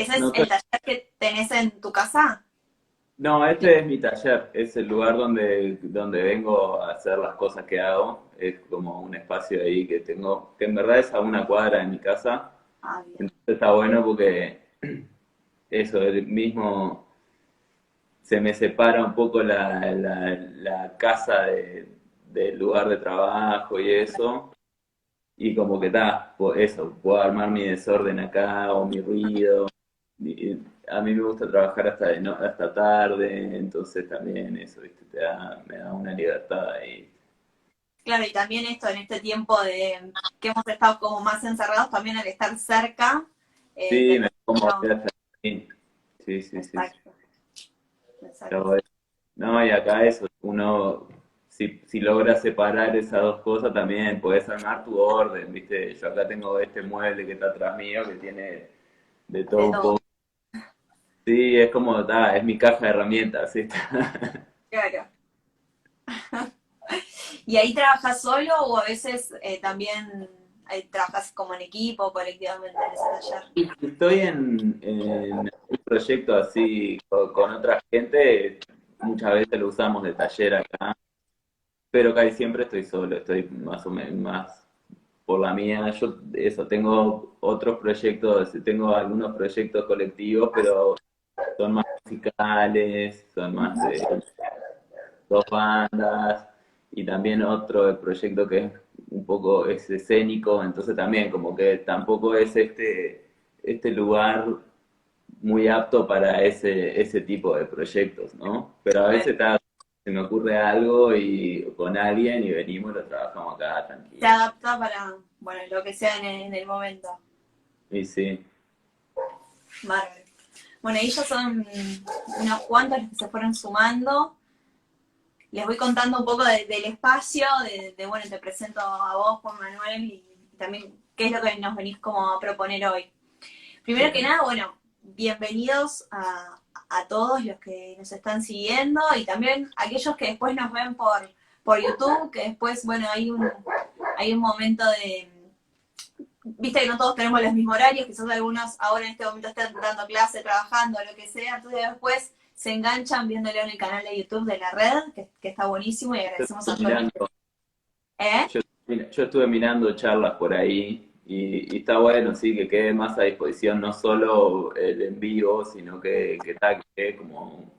¿Ese es No, el taller que tenés en tu casa? no, este es mi taller, es el lugar donde vengo a hacer las cosas que hago. Es como un espacio ahí que tengo, que en verdad es a una cuadra de mi casa. Ah, bien. Entonces está bueno porque eso, el mismo se me separa un poco la casa del lugar de trabajo y eso. Y como que está, eso, puedo armar mi desorden acá o mi ruido. Y a mí me gusta trabajar hasta tarde, entonces también eso, ¿viste? Me da una libertad ahí. Claro, y también esto en este tiempo de que hemos estado como más encerrados, también al estar cerca, te Sí, me como permitió. hasta ahí. Sí, sí, sí, sí. Exacto, exacto. Está bueno. No, y acá eso, uno, si logra separar esas dos cosas, también puedes armar tu orden, ¿viste? Yo acá tengo este mueble que está atrás mío, que tiene de todo De un todo. poco. Sí, es como, es mi caja de herramientas, ¿sí? Claro. ¿Y ahí trabajas solo o a veces también trabajas como en equipo, colectivamente en ese taller? Estoy en un proyecto así con otra gente, muchas veces lo usamos de taller acá, pero casi siempre estoy solo, estoy más o menos más por la mía. Yo eso, tengo otros proyectos, tengo algunos proyectos colectivos, pero son más musicales, son más de dos bandas, y también otro proyecto que es un poco es escénico, entonces también como que tampoco es este lugar muy apto para ese tipo de proyectos, ¿no? Pero a veces se me ocurre algo y con alguien y venimos y lo trabajamos acá Se tranquilo. adapta para, bueno, lo que sea en el momento. Y sí, Bárbaro. Bueno, ellos son unos cuantos los que se fueron sumando. Les voy contando un poco del espacio, bueno, te presento a vos, Juan Manuel, y también qué es lo que nos venís como a proponer hoy. Primero que bueno. nada, bueno, bienvenidos a todos los que nos están siguiendo y también aquellos que después nos ven por YouTube, que después, bueno, hay un momento de, viste que no todos tenemos los mismos horarios, quizás algunos ahora en este momento están dando clase, trabajando, lo que sea, entonces después se enganchan viéndolo en el canal de YouTube de la red, que está buenísimo y Yo agradecemos a estuve todos los que... mirando, ¿Eh? yo estuve mirando charlas por ahí y está bueno, sí, que quede más a disposición no solo el en vivo, sino que quede como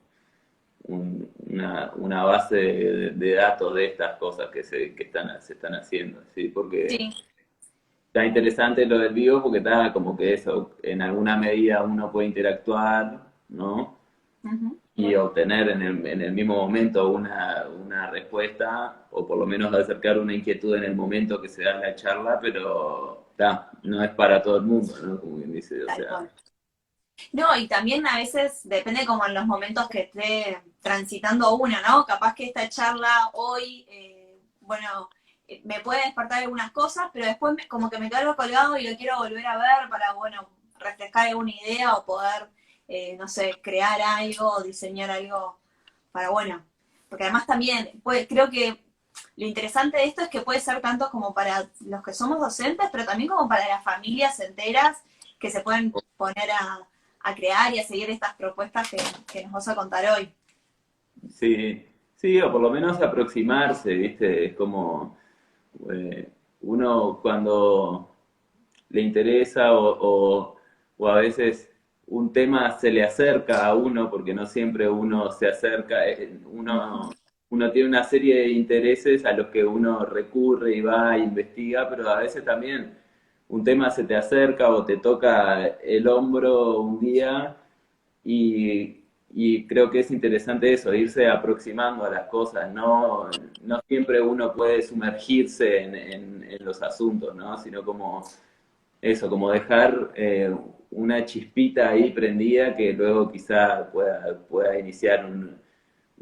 una base de datos de estas cosas se están haciendo, ¿sí? Porque Sí. está interesante lo del vivo porque está como que eso, en alguna medida uno puede interactuar, ¿no? Uh-huh. Y obtener en el mismo momento una respuesta, o por lo menos acercar una inquietud en el momento que se da la charla, pero no es para todo el mundo, ¿no? Como quien dice, o Tal sea, cual. No, y también a veces depende como en los momentos que esté transitando uno, ¿no? Capaz que esta charla hoy, bueno, me puede despertar algunas cosas, pero después como que me quedo colgado y lo quiero volver a ver para, bueno, refrescar alguna idea o poder, no sé, crear algo o diseñar algo para, bueno, porque además también, creo que lo interesante de esto es que puede ser tanto como para los que somos docentes, pero también como para las familias enteras que se pueden poner a crear y a seguir estas propuestas que nos vas a contar hoy. sí, sí, o por lo menos aproximarse, ¿viste? Es como eh, uno cuando le interesa o a veces un tema se le acerca a uno, porque no siempre uno se acerca, uno tiene una serie de intereses a los que uno recurre y va e investiga, pero a veces también un tema se te acerca o te toca el hombro un día y creo que es interesante eso, irse aproximando a las cosas, no siempre uno puede sumergirse en los asuntos, ¿no? Sino como eso, como dejar una chispita ahí prendida que luego quizá pueda iniciar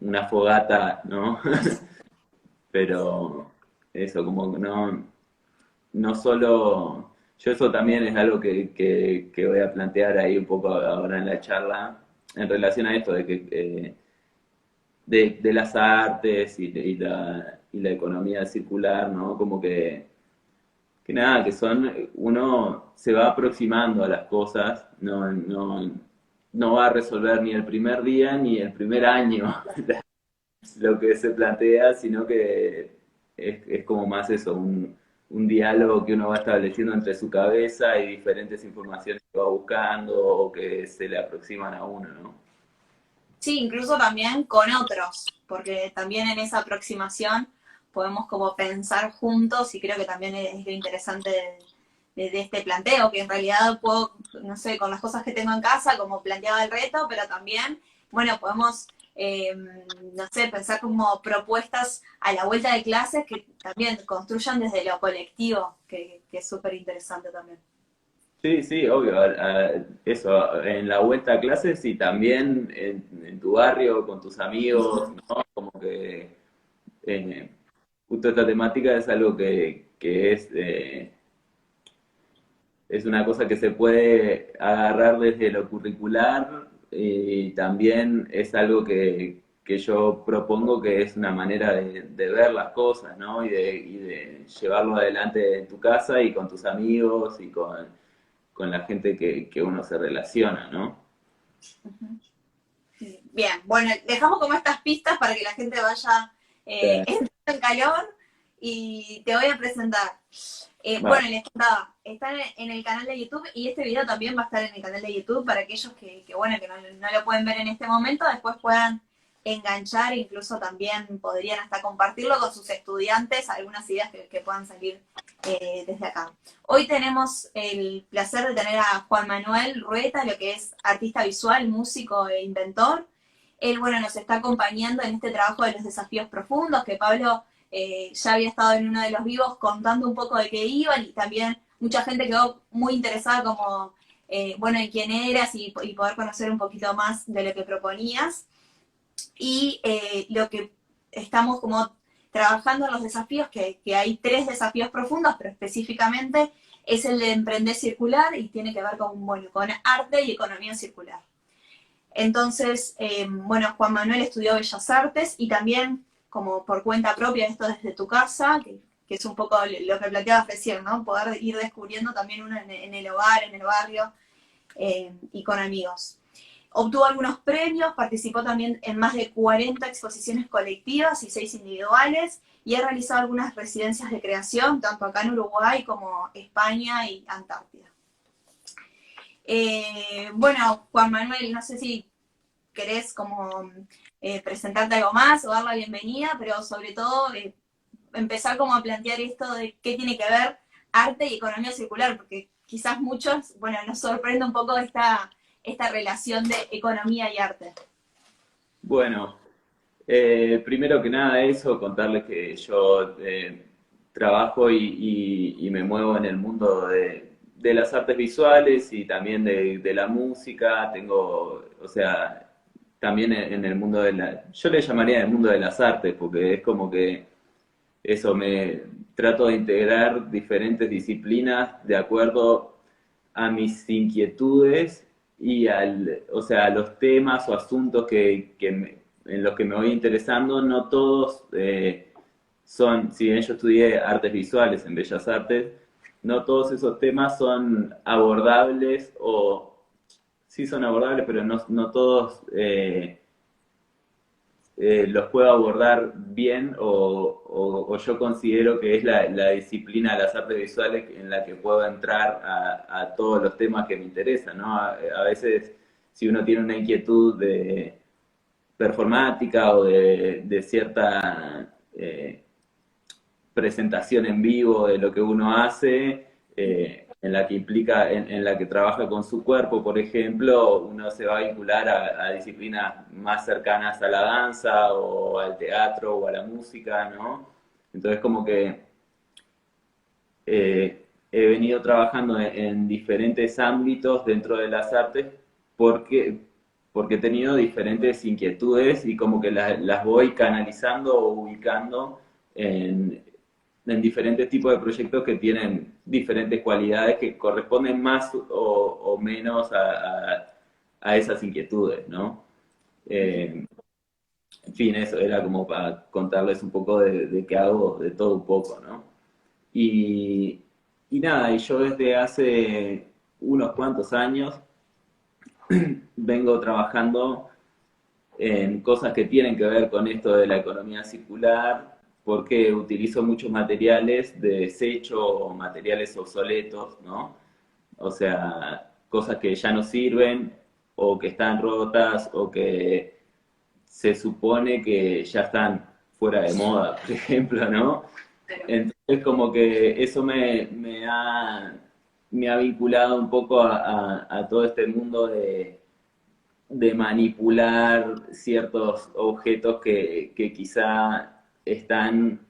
una fogata, ¿no? Pero eso, como no solo, yo eso también es algo que voy a plantear ahí un poco ahora en la charla, en relación a esto de que de las artes y la economía circular, ¿no? Como que que nada, que son, uno se va aproximando a las cosas, no va a resolver ni el primer día ni el primer año lo que se plantea, sino que es como más eso, un diálogo que uno va estableciendo entre su cabeza y diferentes informaciones que va buscando o que se le aproximan a uno, ¿no? Sí, incluso también con otros, porque también en esa aproximación podemos como pensar juntos y creo que también es lo interesante de este planteo, que en realidad puedo, no sé, con las cosas que tengo en casa, como planteaba el reto, pero también, bueno, podemos, no sé, pensar como propuestas a la vuelta de clases que también construyan desde lo colectivo, que es súper interesante también. Sí, sí, obvio, eso, en la vuelta a clases y también en tu barrio, con tus amigos, ¿no? Como que eh, justo esta temática es algo que es una cosa que se puede agarrar desde lo curricular y también es algo que yo propongo que es una manera de ver las cosas, ¿no? Y de llevarlo adelante en tu casa y con tus amigos y con la gente que uno se relaciona, ¿no? Bien, bueno, dejamos como estas pistas para que la gente vaya Eh, entrando en calor y te voy a presentar. vale. Bueno, les contaba, está en el canal de YouTube y este video también va a estar en el canal de YouTube para aquellos bueno, que no lo pueden ver en este momento, después puedan enganchar, incluso también podrían hasta compartirlo con sus estudiantes, algunas ideas que puedan salir desde acá. Hoy tenemos el placer de tener a Juan Manuel Rueta, lo que es artista visual, músico e inventor. Él, bueno, nos está acompañando en este trabajo de los desafíos profundos, que Pablo ya había estado en uno de los vivos contando un poco de qué iban y también mucha gente quedó muy interesada como, bueno, en quién eras y poder conocer un poquito más de lo que proponías. Y lo que estamos como trabajando en los desafíos, que hay 3 desafíos profundos, pero específicamente es el de emprender circular y tiene que ver con, bueno, con arte y economía circular. Entonces, bueno, Juan Manuel estudió Bellas Artes y también como por cuenta propia, esto desde tu casa, que es un poco lo que planteabas recién, ¿no? Poder ir descubriendo también uno en el hogar, en el barrio y con amigos. Obtuvo algunos premios, participó también en más de 40 exposiciones colectivas y 6 individuales y ha realizado algunas residencias de creación, tanto acá en Uruguay como España y Antártida. Bueno, Juan Manuel, no sé si querés como presentarte algo más o dar la bienvenida, pero sobre todo empezar como a plantear esto de qué tiene que ver arte y economía circular, porque quizás muchos, bueno, nos sorprende un poco esta relación de economía y arte. Bueno, primero que nada eso, contarles que yo trabajo y me muevo en el mundo de las artes visuales y también de la música. Tengo, o sea, también en el mundo yo le llamaría el mundo de las artes, porque es como que eso me trato de integrar diferentes disciplinas de acuerdo a mis inquietudes y o sea, a los temas o asuntos en los que me voy interesando. No todos son, si bien yo estudié artes visuales en Bellas Artes, no todos esos temas son abordables o sí son abordables, pero no todos los puedo abordar bien o yo considero que es la disciplina de las artes visuales en la que puedo entrar a todos los temas que me interesan, ¿no? A veces, si uno tiene una inquietud de performática o de cierta presentación en vivo de lo que uno hace, en la que implica, en la que trabaja con su cuerpo, por ejemplo, uno se va a vincular a disciplinas más cercanas a la danza o al teatro o a la música, ¿no? Entonces como que he venido trabajando en diferentes ámbitos dentro de las artes porque, porque he tenido diferentes inquietudes y como que las voy canalizando o ubicando en diferentes tipos de proyectos que tienen diferentes cualidades que corresponden más o menos a esas inquietudes, ¿no? En fin, eso era como para contarles un poco de qué hago de todo un poco, ¿no? Y, y nada, y yo desde hace unos cuantos años vengo trabajando en cosas que tienen que ver con esto de la economía circular, porque utilizo muchos materiales de desecho o materiales obsoletos, ¿no? O sea, cosas que ya no sirven o que están rotas o que se supone que ya están fuera de moda, por ejemplo, ¿no? Entonces como que eso me ha vinculado un poco a todo este mundo de manipular ciertos objetos que quizá están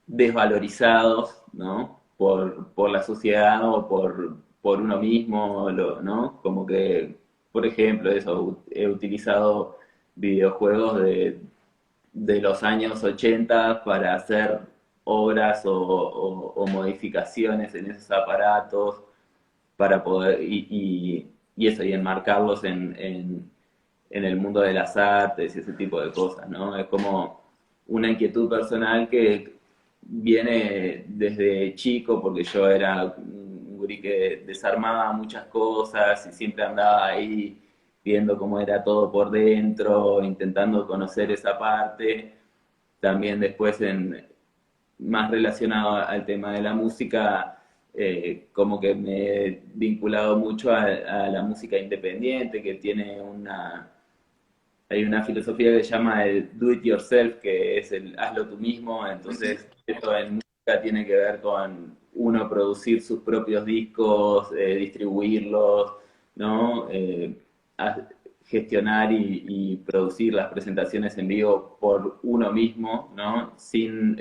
desvalorizados, ¿no? Por la sociedad o por uno mismo, ¿no? Como que, por ejemplo, eso, he utilizado videojuegos de los años 80 para hacer obras o modificaciones en esos aparatos para poder, y eso, y enmarcarlos en el mundo de las artes y ese tipo de cosas, ¿no? Es como una inquietud personal que viene desde chico, porque yo era un gurí que desarmaba muchas cosas y siempre andaba ahí viendo cómo era todo por dentro, intentando conocer esa parte. También después más relacionado al tema de la música, como que me he vinculado mucho a la música independiente, que tiene hay una filosofía que se llama el do it yourself, que es el hazlo tú mismo. Entonces esto en música tiene que ver con uno producir sus propios discos, distribuirlos, ¿no? A- gestionar y producir las presentaciones en vivo por uno mismo, ¿no? Sin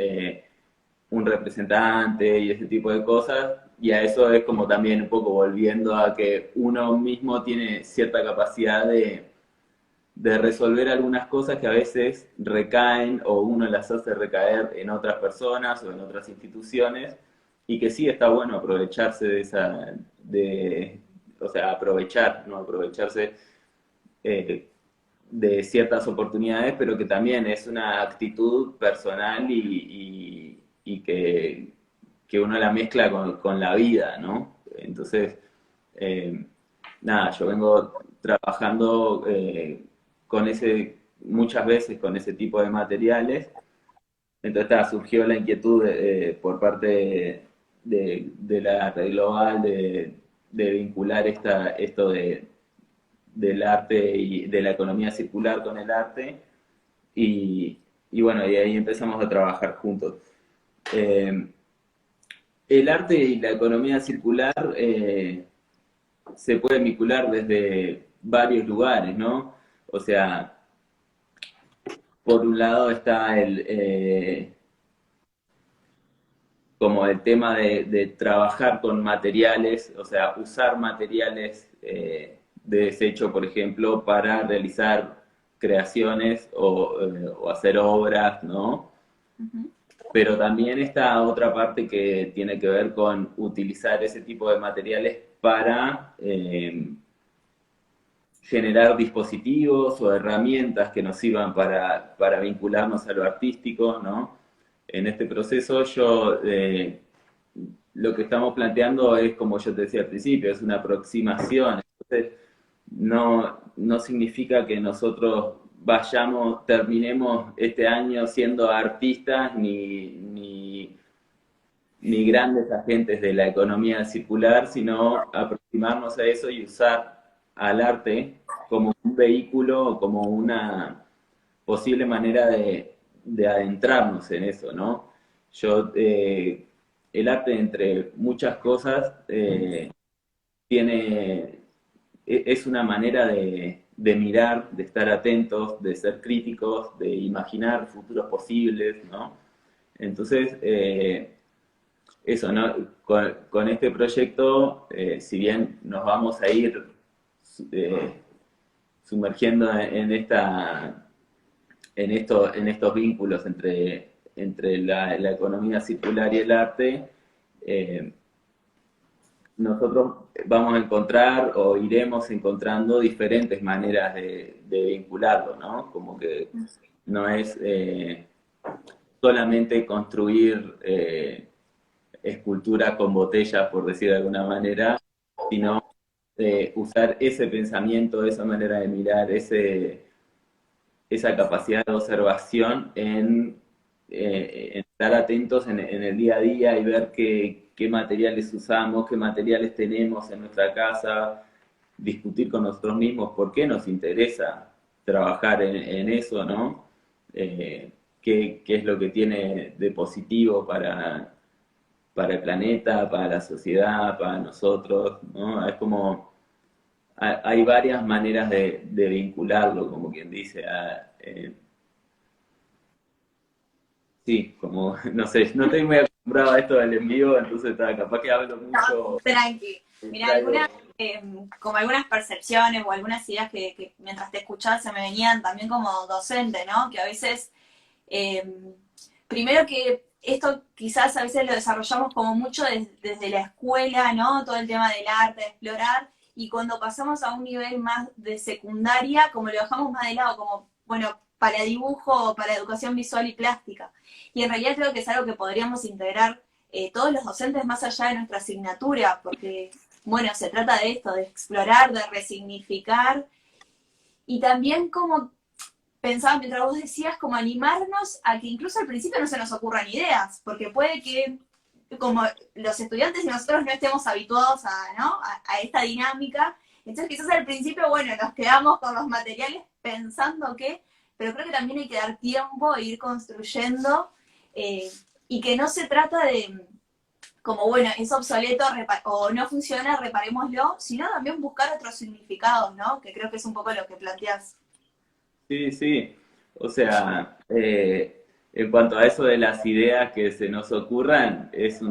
un representante y ese tipo de cosas. Y a eso es como también un poco volviendo a que uno mismo tiene cierta capacidad de resolver algunas cosas que a veces recaen o uno las hace recaer en otras personas o en otras instituciones, y que sí está bueno aprovecharse de o sea, aprovechar, no aprovecharse, eh, de ciertas oportunidades, pero que también es una actitud personal y que uno la mezcla con la vida, ¿no? Entonces, eh, nada, yo vengo trabajando con muchas veces con ese tipo de materiales. Entonces surgió la inquietud por parte de la red global de vincular esto del arte y de la economía circular con el arte, y, y bueno, y ahí empezamos a trabajar juntos. Eh, el arte y la economía circular se pueden vincular desde varios lugares, ¿no? O sea, por un lado está como el tema de trabajar con materiales, o sea, usar materiales de desecho, por ejemplo, para realizar creaciones o hacer obras, ¿no? Ujú. Pero también está otra parte que tiene que ver con utilizar ese tipo de materiales para generar dispositivos o herramientas que nos sirvan para vincularnos a lo artístico, ¿no? En este proceso lo que estamos planteando es, como yo te decía al principio, es una aproximación. Entonces, no significa que nosotros terminemos este año siendo artistas ni grandes agentes de la economía circular, sino aproximarnos a eso y usar al arte como un vehículo, como una posible manera de adentrarnos en eso, ¿no? Yo, el arte, entre muchas cosas, es una manera de mirar, de estar atentos, de ser críticos, de imaginar futuros posibles, ¿no? Entonces, eso, ¿no? Con este proyecto, si bien nos vamos a ir eh, sumergiendo en estos vínculos entre la economía circular y el arte, eh, nosotros vamos a encontrar o iremos encontrando diferentes maneras de vincularlo, ¿no? Como que no es solamente construir escultura con botellas, por decir de alguna manera, sino usar ese pensamiento, esa manera de mirar, esa capacidad de observación en estar atentos en el día a día y ver qué materiales usamos, qué materiales tenemos en nuestra casa, discutir con nosotros mismos por qué nos interesa trabajar en eso, ¿no? Qué es lo que tiene de positivo para el planeta, para la sociedad, para nosotros, ¿no? Es como, hay varias maneras de vincularlo, como quien dice, sí, como, no sé, no estoy muy acostumbrado a esto del en vivo, entonces capaz que hablo No, mucho, tranqui. Mira, traigo, como algunas percepciones o algunas ideas que mientras te escuchaba se me venían también como docente, ¿no? Que a veces, eh, primero que esto quizás a veces lo desarrollamos como mucho desde la escuela, ¿no? Todo el tema del arte, de explorar, y cuando pasamos a un nivel más de secundaria, como lo dejamos más de lado, como, bueno, para dibujo o para educación visual y plástica. Y en realidad creo que es algo que podríamos integrar todos los docentes más allá de nuestra asignatura, porque, bueno, se trata de esto, de explorar, de resignificar, y también como pensaba mientras vos decías, como animarnos a que incluso al principio no se nos ocurran ideas, porque puede que como los estudiantes y nosotros no estemos habituados a, ¿no? a esta dinámica, entonces quizás al principio, bueno, nos quedamos con los materiales pensando que, pero creo que también hay que dar tiempo e ir construyendo, eh, y que no se trata de, como bueno, es obsoleto o no funciona, reparémoslo, sino también buscar otros significados, ¿no? Que creo que es un poco lo que planteas. sí, sí, o sea, en cuanto a eso de las ideas que se nos ocurran, es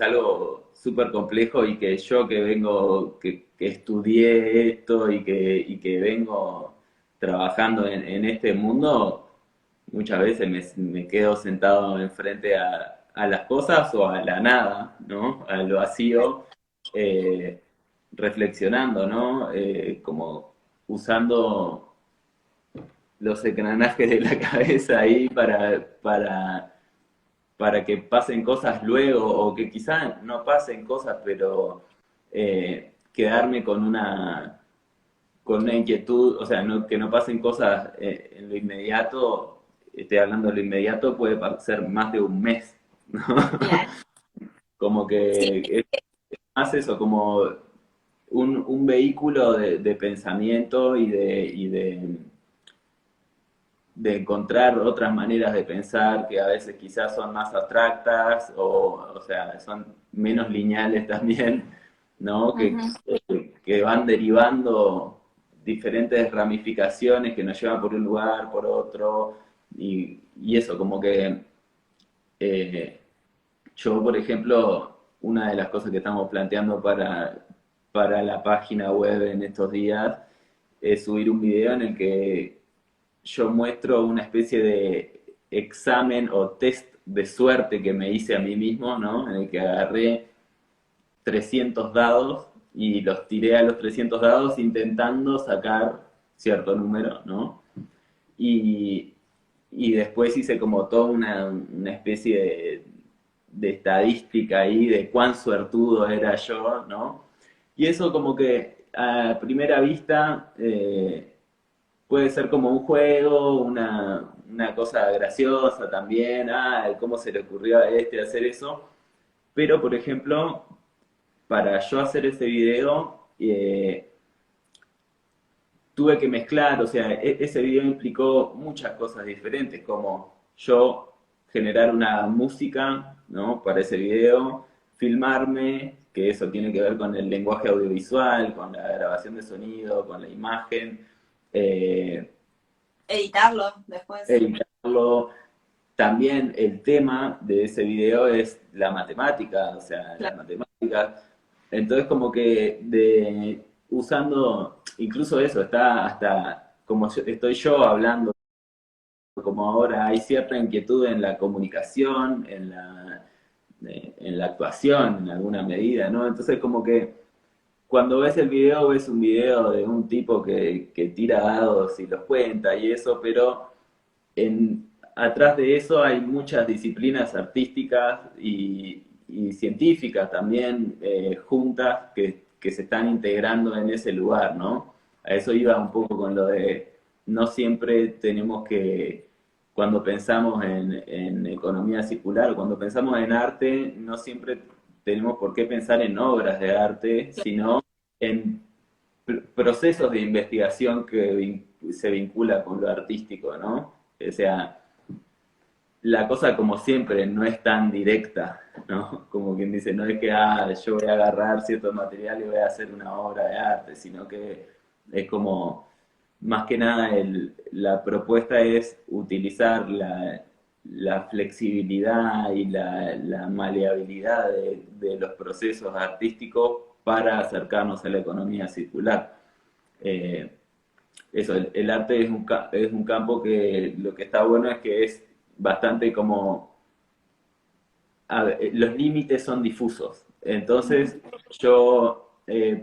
algo súper complejo y que yo que vengo, que estudié esto y que vengo trabajando en este mundo, muchas veces me quedo sentado enfrente a las cosas o a la nada, ¿no? Al vacío, eh, reflexionando, ¿no? Como usando los engranajes de la cabeza ahí para que pasen cosas luego o que quizás no pasen cosas, pero quedarme con una inquietud, o sea, que no pasen cosas en lo inmediato, estoy hablando de lo inmediato, puede ser más de un mes, ¿no? Claro. Como Sí, que es más eso, como un vehículo de pensamiento de encontrar otras maneras de pensar que a veces quizás son más abstractas o sea, son menos lineales también, ¿no? uh-huh. Que van derivando diferentes ramificaciones que nos llevan por un lugar, por otro, y eso, como que eh, yo, por ejemplo, una de las cosas que estamos planteando para la página web en estos días es subir un video en el que yo muestro una especie de examen o test de suerte que me hice a mí mismo, ¿no? En el que agarré 300 dados y los tiré a los 300 dados intentando sacar cierto número, ¿no? Y, y después hice como toda una especie de estadística ahí de cuán suertudo era yo, ¿no? Y eso como que a primera vista puede ser como un juego, una cosa graciosa también, cómo se le ocurrió a este hacer eso. Pero, por ejemplo, para yo hacer ese video, tuve que mezclar, o sea, ese video implicó muchas cosas diferentes, como yo generar una música, ¿no? Para ese video, filmarme, que eso tiene que ver con el lenguaje audiovisual, con la grabación de sonido, con la imagen, eh, Editarlo después. editarlo. También el tema de ese video es la matemática, o sea, la Claro. matemática. Entonces como que usando, incluso eso, está hasta como estoy yo hablando, como ahora hay cierta inquietud en la comunicación, en la actuación, en alguna medida, ¿no? Entonces como que cuando ves el video, ves un video de un tipo que tira dados y los cuenta y eso, pero atrás de eso hay muchas disciplinas artísticas y científicas también juntas que se están integrando en ese lugar, ¿no? A eso iba un poco con lo de no siempre tenemos que, cuando pensamos en economía circular, cuando pensamos en arte, no siempre tenemos por qué pensar en obras de arte, sino en procesos de investigación que se vincula con lo artístico, ¿no? O sea, la cosa como siempre no es tan directa, ¿no? Como quien dice, no es que yo voy a agarrar cierto material y voy a hacer una obra de arte, sino que es como, más que nada, la propuesta es utilizar la flexibilidad y la maleabilidad de los procesos artísticos para acercarnos a la economía circular. Eh, Eso, el arte es un campo que lo que está bueno es que es bastante como, los límites son difusos. Entonces yo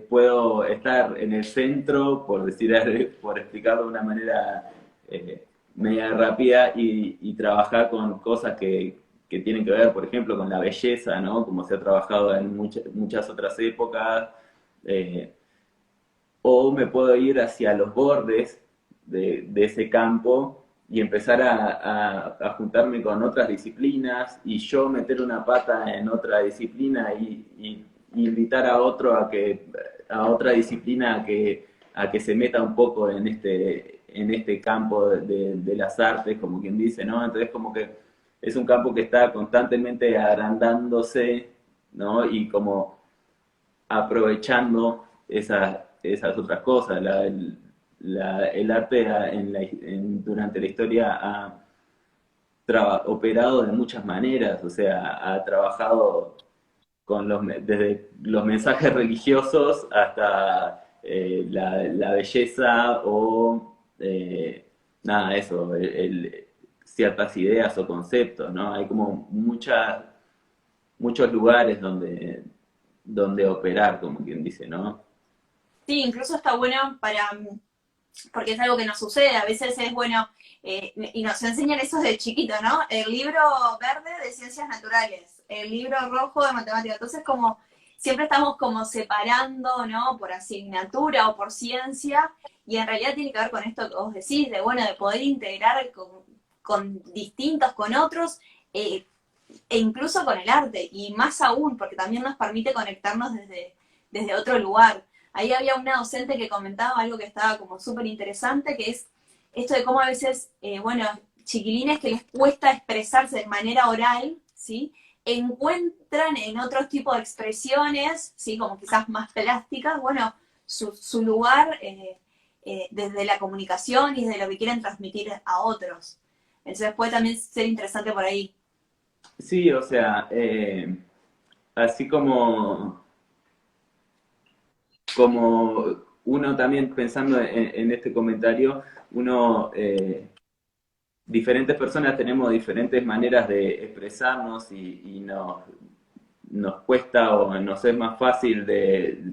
puedo estar en el centro, por decir, por explicarlo de una manera media rápida, y trabajar con cosas que tienen que ver, por ejemplo, con la belleza, ¿no? Como se ha trabajado en muchas otras épocas. eh, o me puedo ir hacia los bordes de ese campo y empezar a juntarme con otras disciplinas y yo meter una pata en otra disciplina y invitar a otro a otra disciplina a que se meta un poco en este campo de las artes, como quien dice, ¿no? Entonces como que es un campo que está constantemente agrandándose, ¿no? Y como aprovechando esas otras cosas. El arte durante la historia ha operado de muchas maneras, o sea, ha trabajado desde los mensajes religiosos hasta la belleza o nada, eso, ciertas ideas o conceptos, ¿no? Hay como muchos lugares donde operar, como quien dice, ¿no? Sí, incluso está bueno porque es algo que nos sucede, a veces es bueno, y nos enseñan eso de chiquito, ¿no? El libro verde de ciencias naturales, el libro rojo de matemáticas, entonces como siempre estamos como separando, ¿no? Por asignatura o por ciencia, y en realidad tiene que ver con esto que vos decís, de bueno, de poder integrar con distintos, con otros, e incluso con el arte, y más aún, porque también nos permite conectarnos desde otro lugar. Ahí había una docente que comentaba algo que estaba como súper interesante, que es esto de cómo a veces, bueno, chiquilines que les cuesta expresarse de manera oral, ¿sí? Encuentran en otros tipos de expresiones, ¿sí? Como quizás más plásticas, bueno, su lugar desde la comunicación y desde lo que quieren transmitir a otros. Entonces puede también ser interesante por ahí. Sí, o sea, así como uno también pensando en este comentario, uno, diferentes personas tenemos diferentes maneras de expresarnos y nos cuesta o nos es más fácil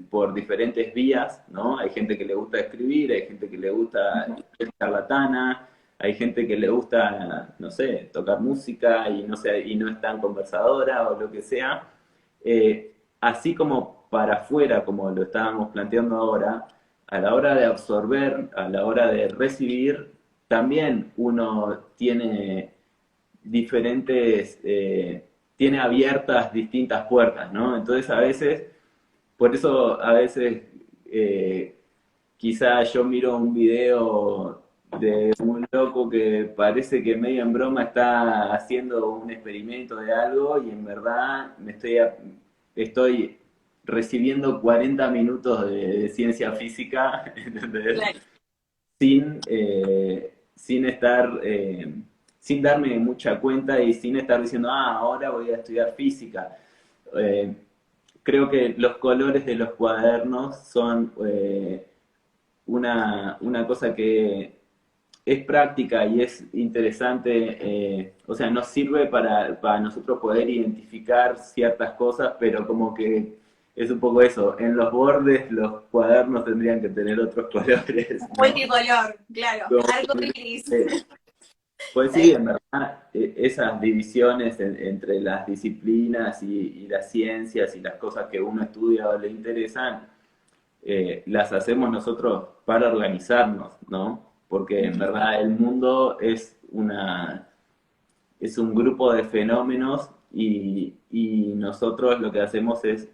por diferentes vías, ¿no? Hay gente que le gusta escribir, hay gente que le gusta ser charlatana, hay gente que le gusta, no sé, tocar música y no sé, y no es tan conversadora o lo que sea. Así como para afuera, como lo estábamos planteando ahora, a la hora de absorber, a la hora de recibir, también uno tiene diferentes, tiene abiertas distintas puertas, ¿no? Entonces a veces, por eso a veces quizá yo miro un video de un loco que parece que medio en broma está haciendo un experimento de algo y en verdad estoy recibiendo 40 minutos de ciencia física, ¿entendés? Claro. Sin estar, sin darme mucha cuenta y sin estar diciendo, ahora voy a estudiar física. Eh, Creo que los colores de los cuadernos son una cosa que es práctica y es interesante, o sea, nos sirve para nosotros poder identificar ciertas cosas, pero como que es un poco eso, en los bordes los cuadernos tendrían que tener otros colores, ¿no? Multicolor, claro, Como, arco iris. Pues sí, en verdad, esas divisiones entre las disciplinas y las ciencias y las cosas que uno estudia o le interesan, las hacemos nosotros para organizarnos, ¿no? Porque en verdad el mundo es un grupo de fenómenos y nosotros lo que hacemos es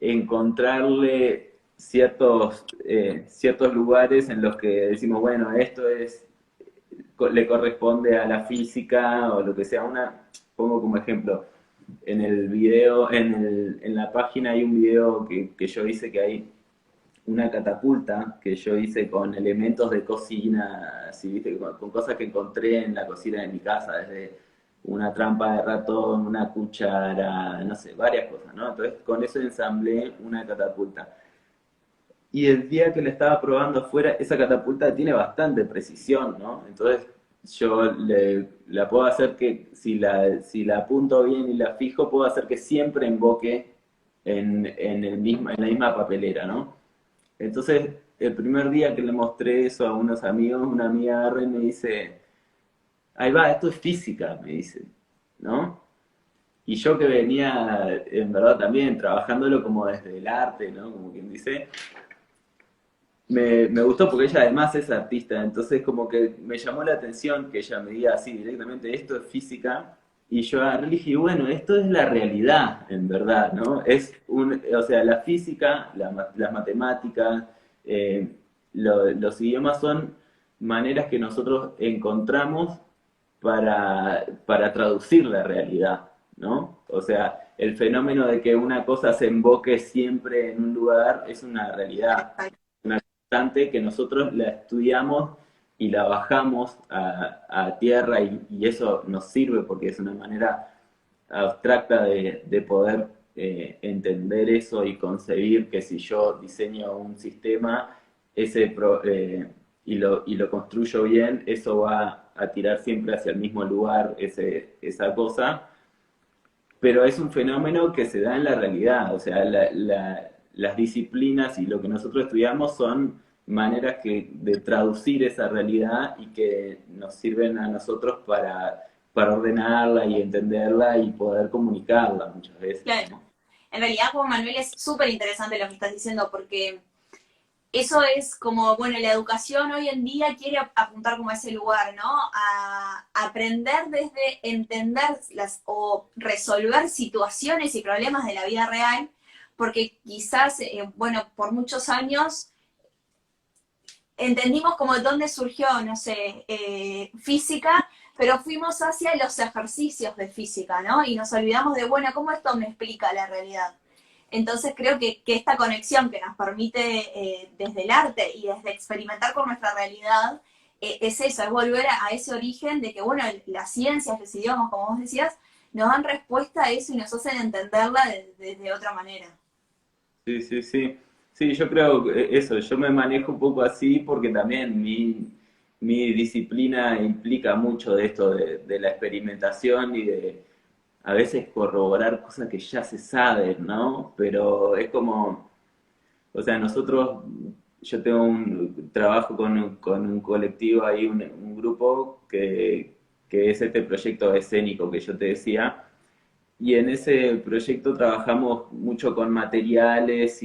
encontrarle ciertos lugares en los que decimos, bueno, le corresponde a la física o lo que sea. Pongo como ejemplo, en el video, en la página hay un video que yo hice que hay una catapulta que yo hice con elementos de cocina, así, ¿viste? Con cosas que encontré en la cocina de mi casa, desde una trampa de ratón, una cuchara, no sé, varias cosas, ¿no? Entonces con eso ensamblé una catapulta. Y el día que la estaba probando afuera, esa catapulta tiene bastante precisión, ¿no? Entonces la puedo hacer que, si la apunto bien y la fijo, puedo hacer que siempre invoque en la misma papelera, ¿no? Entonces, el primer día que le mostré eso a unos amigos, una amiga agarra y me dice, ahí va, esto es física, me dice, ¿no? Y yo que venía, en verdad también, trabajándolo como desde el arte, ¿no? Como quien dice, me gustó porque ella además es artista, entonces como que me llamó la atención que ella me diga así directamente, esto es física, y yo agarré y dije, bueno, esto es la realidad, en verdad, ¿no? O sea, la física, las matemáticas, los idiomas son maneras que nosotros encontramos para traducir la realidad, ¿no? O sea, el fenómeno de que una cosa se emboque siempre en un lugar es una realidad, una constante que nosotros la estudiamos y la bajamos a tierra y eso nos sirve porque es una manera abstracta de poder entender eso y concebir que si yo diseño un sistema y lo construyo bien, eso va a tirar siempre hacia el mismo lugar esa cosa, pero es un fenómeno que se da en la realidad, o sea, las disciplinas y lo que nosotros estudiamos son maneras de traducir esa realidad y que nos sirven a nosotros para ordenarla y entenderla y poder comunicarla muchas veces, Claro. ¿no? En realidad, Juan Manuel, es súper interesante lo que estás diciendo porque eso es como, bueno, la educación hoy en día quiere apuntar como a ese lugar, ¿no? A aprender desde entender o resolver situaciones y problemas de la vida real, porque quizás, bueno, por muchos años entendimos como de dónde surgió, no sé, física, pero fuimos hacia los ejercicios de física, ¿no? Y nos olvidamos de, bueno, ¿cómo esto me explica la realidad? Entonces creo que esta conexión que nos permite desde el arte y desde experimentar con nuestra realidad, es eso, es volver a ese origen de que, bueno, las ciencias, los idiomas, como vos decías, nos dan respuesta a eso y nos hacen entenderla de otra manera. Sí, sí, sí. Sí, yo creo que eso, yo me manejo un poco así porque también mi disciplina implica mucho de esto, de la experimentación y de a veces corroborar cosas que ya se saben, ¿no? Pero es como, o sea, yo tengo un trabajo con un colectivo ahí, un grupo que es este proyecto escénico que yo te decía, y en ese proyecto trabajamos mucho con materiales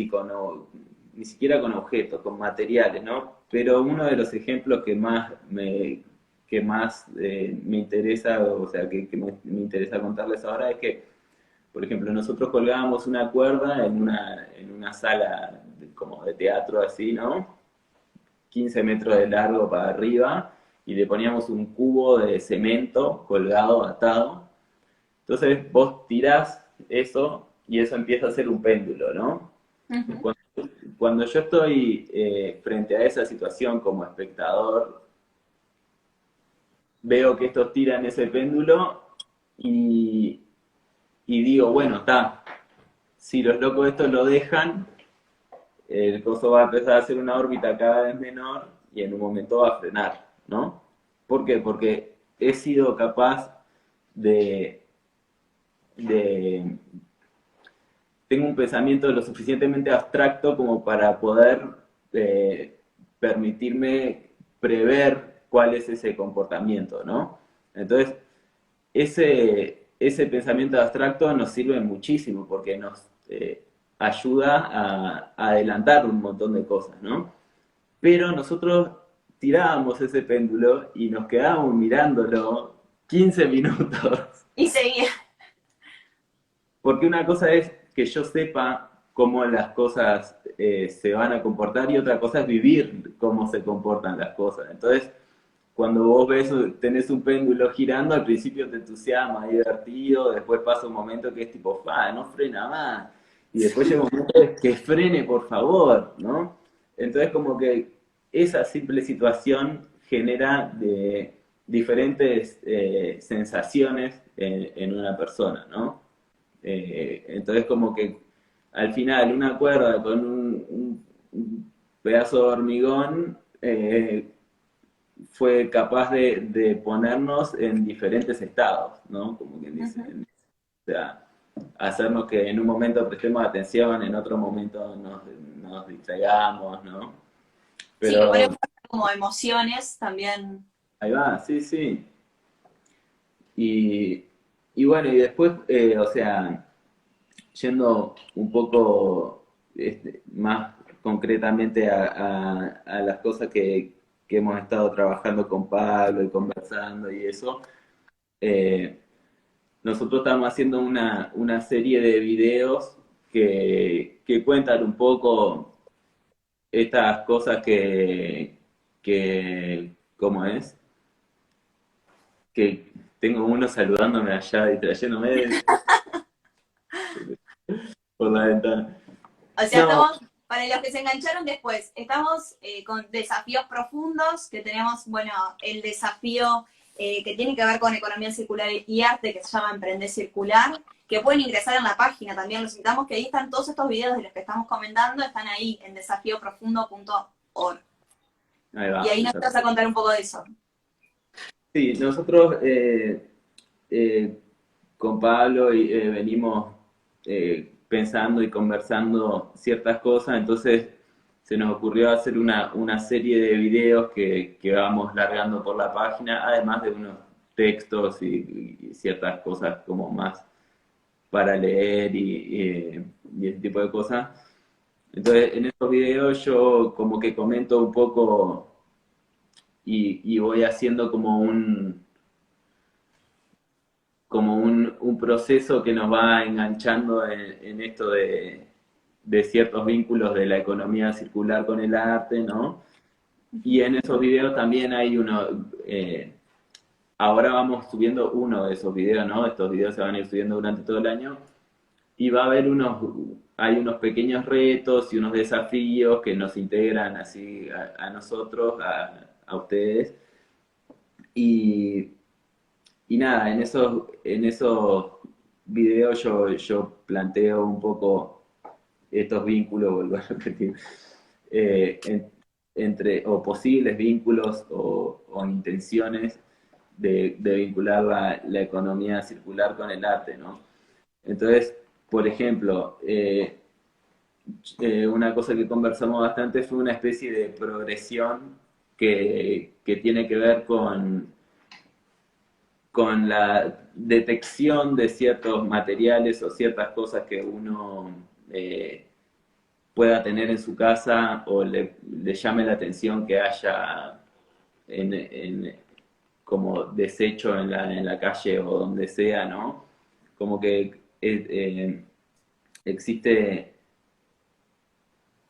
ni siquiera con objetos, con materiales, ¿no? Pero uno de los ejemplos que más me interesa, o sea, que me interesa contarles ahora es que, por ejemplo, nosotros colgábamos una cuerda en una sala como de teatro así, ¿no? 15 metros de largo para arriba y le poníamos un cubo de cemento colgado, atado. Entonces vos tirás eso y eso empieza a ser un péndulo, ¿no? Ujú. Cuando, cuando yo estoy frente a esa situación como espectador, veo que estos tiran ese péndulo y, y digo, bueno, está, si los locos estos lo dejan, el coso va a empezar a hacer una órbita cada vez menor y en un momento va a frenar, ¿no? ¿Por qué? Porque he sido capaz de, de tengo un pensamiento lo suficientemente abstracto como para poder eh, permitirme prever cuál es ese comportamiento, ¿no? Entonces, ese pensamiento abstracto nos sirve muchísimo porque nos ayuda a adelantar un montón de cosas, ¿no? Pero nosotros tirábamos ese péndulo y nos quedábamos mirándolo 15 minutos. Y seguía. Porque una cosa es que yo sepa cómo las cosas se van a comportar y otra cosa es vivir cómo se comportan las cosas. Entonces, cuando vos ves, tenés un péndulo girando, al principio te entusiasma, es divertido, después pasa un momento que es tipo, no frena más. Y después llega un momento que frene, por favor, ¿no? Entonces, como que esa simple situación genera de diferentes sensaciones en una persona, ¿no? Entonces como que al final una cuerda con un pedazo de hormigón fue capaz de ponernos en diferentes estados, ¿no? Como quien dice. Ujú. O sea, hacernos que en un momento prestemos atención, en otro momento nos distraigamos, ¿no? Sí, que pone Pero como emociones también. ahí va, sí, sí. Y, y bueno, y después, o sea, yendo un poco más concretamente a las cosas que hemos estado trabajando con Pablo y conversando y eso, eh, nosotros estamos haciendo una serie de videos que cuentan un poco estas cosas ¿cómo es? Que tengo uno saludándome allá, distrayéndome por la ventana. O sea, No, estamos, para los que se engancharon después, estamos con desafíos profundos, que tenemos, bueno, el desafío que tiene que ver con economía circular y arte, que se llama Emprender Circular, que pueden ingresar en la página también. Los invitamos que ahí están todos estos videos de los que estamos comentando, están ahí en desafioprofundo.org. ahí Y va. ahí nos vas a contar un poco de eso. Sí, nosotros eh, con Pablo venimos pensando y conversando ciertas cosas, entonces se nos ocurrió hacer una serie de videos que vamos largando por la página, además de unos textos y ciertas cosas como más para leer y ese tipo de cosas. Entonces, en estos videos yo como que comento un poco y voy haciendo como un proceso que nos va enganchando en esto de ciertos vínculos de la economía circular con el arte, ¿no? Y en esos videos también hay ahora vamos subiendo uno de esos videos, ¿no? Estos videos se van a ir subiendo durante todo el año y va a haber hay unos pequeños retos y unos desafíos que nos integran así a nosotros, a ustedes. Y, y nada, en esos videos yo planteo un poco estos vínculos, vuelvo a repetir, entre, o posibles vínculos o intenciones de vincular la economía circular con el arte, ¿no? Entonces, por ejemplo, una cosa que conversamos bastante fue una especie de progresión que tiene que ver con la detección de ciertos materiales o ciertas cosas que uno pueda tener en su casa o le llame la atención que haya como desecho en la calle o donde sea, ¿no? Como que existe,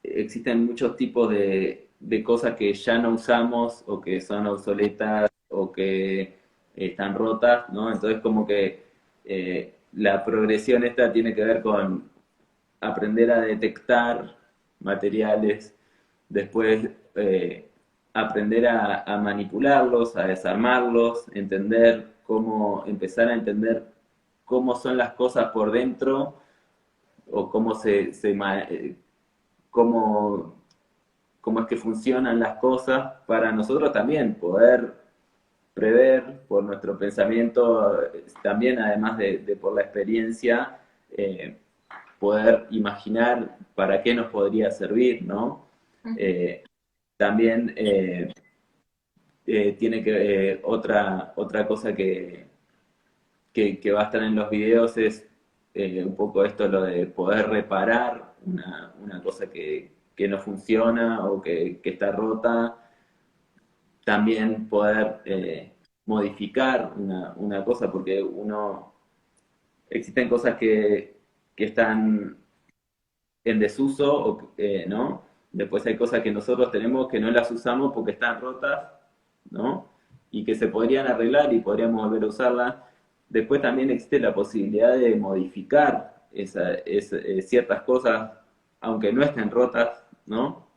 existen muchos tipos de cosas que ya no usamos o que son obsoletas o que están rotas, ¿no? Entonces como que la progresión esta tiene que ver con aprender a detectar materiales, después aprender a manipularlos, a desarmarlos, empezar a entender cómo son las cosas por dentro o cómo, cómo es que funcionan las cosas para nosotros también poder prever por nuestro pensamiento, también además de por la experiencia, poder imaginar para qué nos podría servir, ¿no? Ujú. También tiene que, otra cosa que va a estar en los videos es un poco esto, lo de poder reparar una cosa que no funciona o que está rota, también poder modificar una cosa, porque existen cosas que están en desuso, ¿no? Después hay cosas que nosotros tenemos que no las usamos porque están rotas, ¿no? Y que se podrían arreglar y podríamos volver a usarlas. Después también existe la posibilidad de modificar ciertas cosas, aunque no estén rotas, ¿no?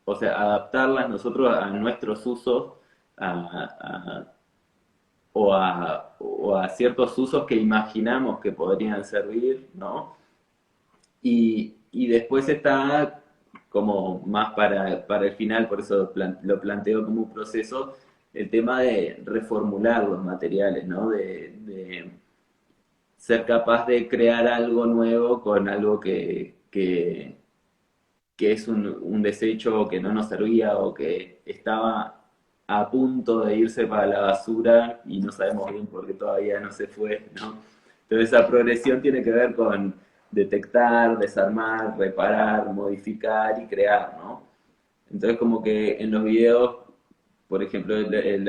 O sea, adaptarlas nosotros a nuestros usos, a, o a ciertos usos que imaginamos que podrían servir, ¿no? Y después está como más para el final, por eso lo planteo como un proceso, el tema de reformular los materiales, ¿no? De ser capaz de crear algo nuevo con algo que es un desecho que no nos servía o que estaba a punto de irse para la basura y no sabemos bien por qué todavía no se fue, ¿no? Entonces esa progresión tiene que ver con detectar, desarmar, reparar, modificar y crear, ¿no? Entonces como que en los videos, por ejemplo, en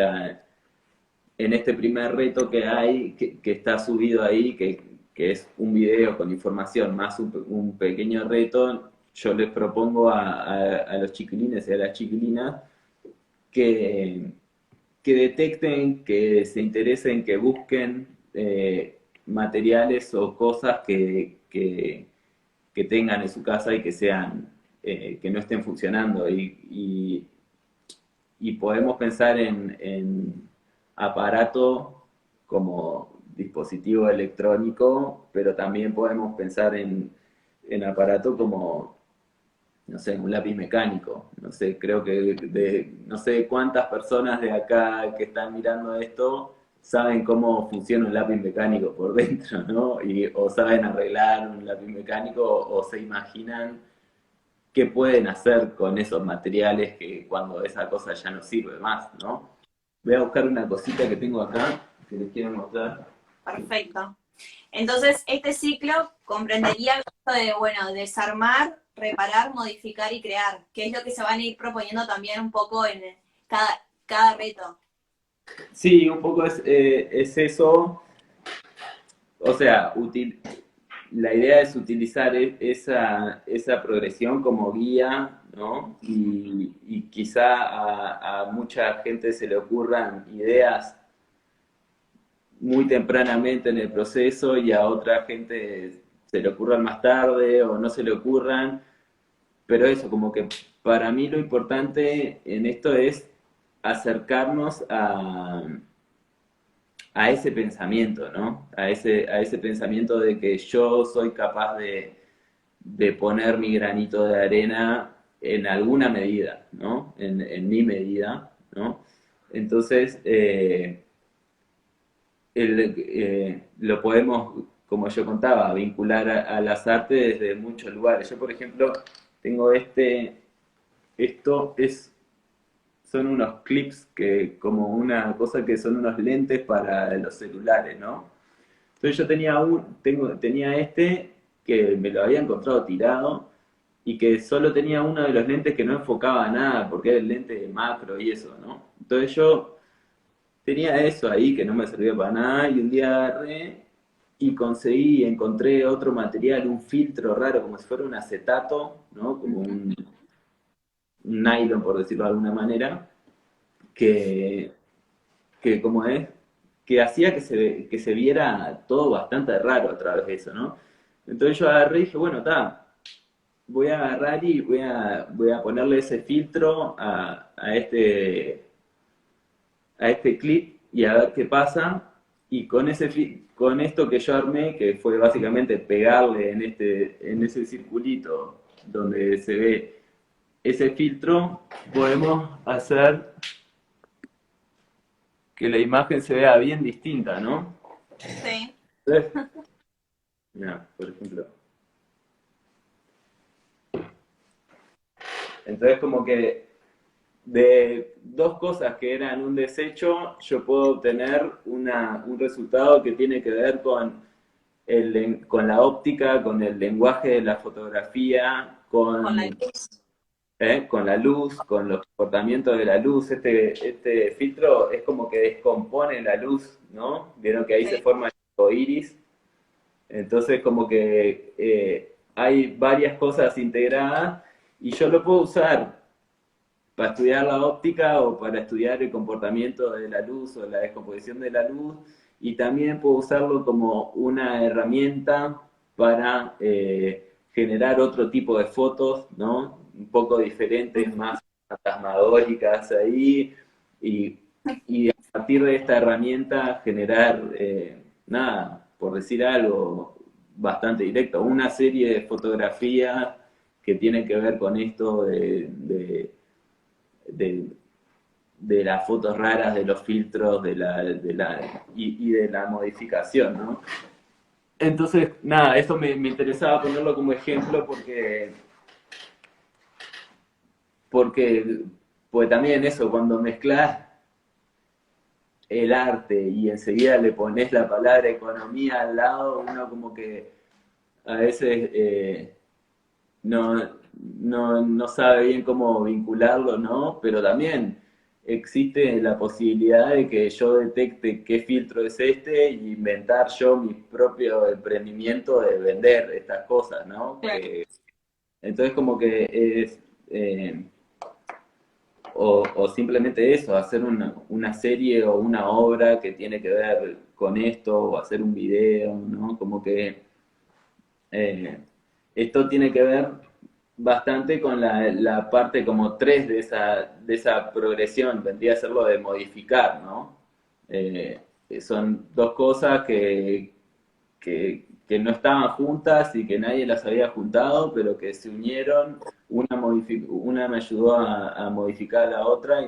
este primer reto que hay, que está subido ahí, que es un video con información más un pequeño reto, yo les propongo a los chiquilines y a las chiquilinas que, que detecten, que se interesen, que busquen materiales o cosas que tengan en su casa y que sean, que no estén funcionando. Y podemos pensar en aparato como dispositivo electrónico, pero también podemos pensar en aparato como, no sé, un lápiz mecánico. No sé, creo que no sé cuántas personas de acá que están mirando esto saben cómo funciona un lápiz mecánico por dentro, ¿no? O saben arreglar un lápiz mecánico o se imaginan qué pueden hacer con esos materiales que cuando esa cosa ya no sirve más, ¿no? Voy a buscar una cosita que tengo acá que les quiero mostrar. Perfecto. Entonces, este ciclo comprendería esto de, bueno, desarmar, reparar, modificar y crear, que es lo que se van a ir proponiendo también un poco en cada reto. Sí, un poco es eso. O sea, la idea es utilizar esa progresión como guía, ¿no? Y quizá a mucha gente se le ocurran ideas muy tempranamente en el proceso y a otra gente se le ocurran más tarde o no se le ocurran, pero eso, como que para mí lo importante en esto es acercarnos a ese pensamiento, ¿no? A ese pensamiento de que yo soy capaz de poner mi granito de arena en alguna medida, ¿no? En mi medida, ¿no? Entonces, lo podemos, como yo contaba, vincular a las artes desde muchos lugares. Yo, por ejemplo, tengo esto son unos clips que, como una cosa que son unos lentes para los celulares, ¿no? Entonces yo tenía que me lo había encontrado tirado y que solo tenía uno de los lentes que no enfocaba nada, porque era el lente de macro y eso, ¿no? Entonces yo tenía eso ahí que no me servía para nada y un día agarré y encontré otro material, un filtro raro, como si fuera un acetato, ¿no? Como un nylon, por decirlo de alguna manera, que, que como es, que hacía que se viera todo bastante raro a través de eso, ¿no? Entonces yo agarré y dije, bueno, está, voy a agarrar y voy a ponerle ese filtro a este clip y a ver qué pasa. Y con esto que yo armé, que fue básicamente pegarle en ese circulito donde se ve ese filtro, podemos hacer que la imagen se vea bien distinta, ¿no? Sí. Entonces, mira, por ejemplo. Entonces como que de dos cosas que eran un desecho, yo puedo obtener un resultado que tiene que ver con la óptica, con el lenguaje de la fotografía, con la luz. con la luz, con los comportamientos de la luz. Este filtro es como que descompone la luz, ¿no? Vieron que ahí se Sí. forma el arco iris. Entonces como que hay varias cosas integradas y yo lo puedo usar para estudiar la óptica o para estudiar el comportamiento de la luz o la descomposición de la luz, y también puedo usarlo como una herramienta para generar otro tipo de fotos, ¿no? Un poco diferentes, más fantasmagóricas ahí, y, y a partir de esta herramienta generar, nada, por decir algo bastante directo, una serie de fotografías que tienen que ver con esto de, de las fotos raras, de los filtros, y de la modificación, ¿no? Entonces, nada, eso me interesaba ponerlo como ejemplo porque pues también eso, cuando mezclas el arte y enseguida le pones la palabra economía al lado, uno como que a veces no sabe bien cómo vincularlo, ¿no? Pero también existe la posibilidad de que yo detecte qué filtro es este y inventar yo mi propio emprendimiento de vender estas cosas, ¿no? Claro. Entonces como que es, o simplemente eso, hacer una serie o una obra que tiene que ver con esto, o hacer un video, ¿no? Como que eh, esto tiene que ver bastante con la parte como 3 de esa progresión, vendría a ser lo de modificar, ¿no? Eh, Son dos cosas que no estaban juntas y que nadie las había juntado, pero que se unieron, una me ayudó a modificar a la otra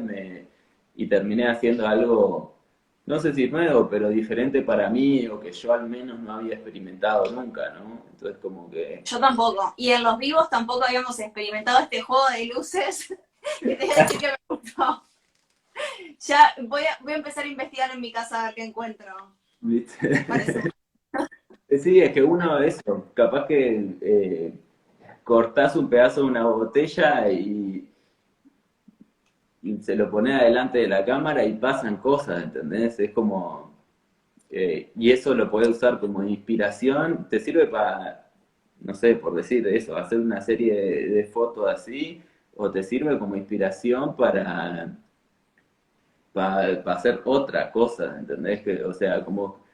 y terminé haciendo algo, no sé si nuevo, pero diferente para mí o que yo al menos no había experimentado nunca, ¿no? Entonces como que... Yo tampoco. Y en los vivos tampoco habíamos experimentado este juego de luces que te voy a decir que me gustó. Ya voy a empezar a investigar en mi casa a ver qué encuentro. ¿Viste? Parece. Sí, es que uno, eso, capaz que cortás un pedazo de una botella y se lo pone adelante de la cámara y pasan cosas, ¿entendés? Es como, y eso lo podés usar como inspiración, te sirve para, no sé, por decir eso, hacer una serie de fotos así, o te sirve como inspiración para hacer otra cosa, ¿entendés? O sea, como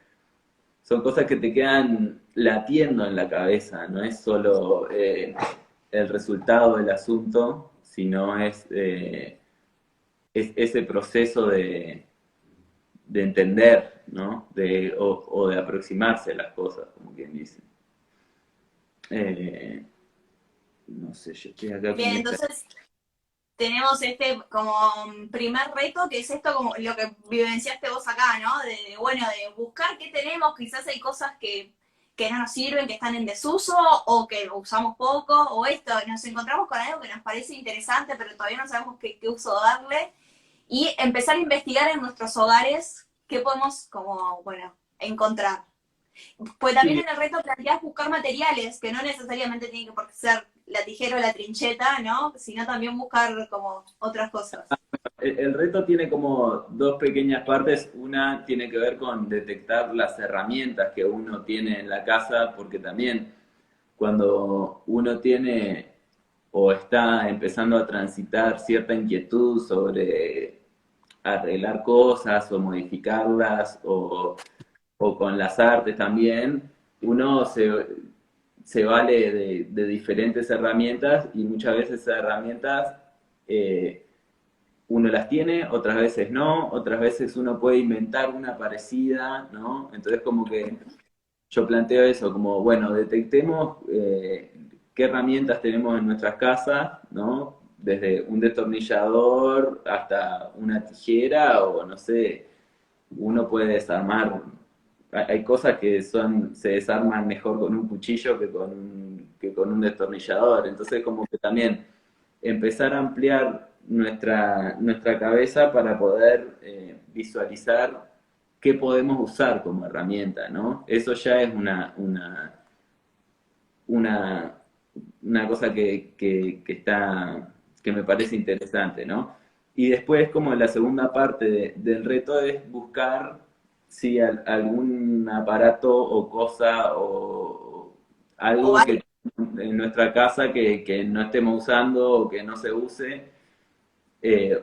son cosas que te quedan latiendo en la cabeza, no es solo el resultado del asunto, sino es ese proceso de entender, ¿no? O de aproximarse a las cosas, como quien dice. Eh, no sé, yo estoy acá con Bien, esta... entonces tenemos este como primer reto, que es esto como lo que vivenciaste vos acá, ¿no? Bueno, de buscar qué tenemos, quizás hay cosas que no nos sirven, que están en desuso, o que usamos poco, o esto, nos encontramos con algo que nos parece interesante, pero todavía no sabemos qué uso darle, y empezar a investigar en nuestros hogares qué podemos, como, bueno, encontrar. Pues también Sí, en el reto planteas buscar materiales, que no necesariamente tienen que por ser la tijera o la trincheta, ¿no? Sino también buscar como otras cosas. el reto tiene como dos pequeñas partes. Una tiene que ver con detectar las herramientas que uno tiene en la casa, porque también cuando uno tiene o está empezando a transitar cierta inquietud sobre arreglar cosas o modificarlas o con las artes también, uno se vale de diferentes herramientas y muchas veces esas herramientas eh, uno las tiene, otras veces no, otras veces uno puede inventar una parecida, ¿no? Entonces como que yo planteo eso, como, bueno, detectemos qué herramientas tenemos en nuestras casas, ¿no? Desde un destornillador hasta una tijera o no sé, uno puede desarmar. Hay cosas que se desarman mejor con un cuchillo que con un destornillador. Entonces como que también empezar a ampliar nuestra cabeza para poder visualizar qué podemos usar como herramienta, ¿no? Eso ya es una, una cosa que me parece interesante, ¿no? Y después, como la segunda parte del reto es buscar si algún aparato o cosa o O algo varios. que en nuestra casa que no estemos usando o que no se use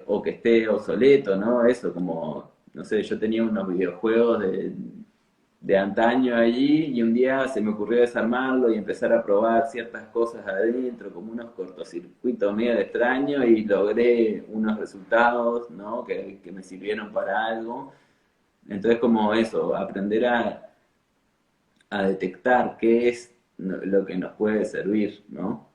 o que esté obsoleto, ¿no? Eso como, no sé, yo tenía unos videojuegos de antaño allí y un día se me ocurrió desarmarlo y empezar a probar ciertas cosas adentro, como unos cortocircuitos medio extraños y logré unos resultados, ¿no? Que me sirvieron para algo. Entonces como eso, aprender a detectar qué es lo que nos puede servir, ¿no?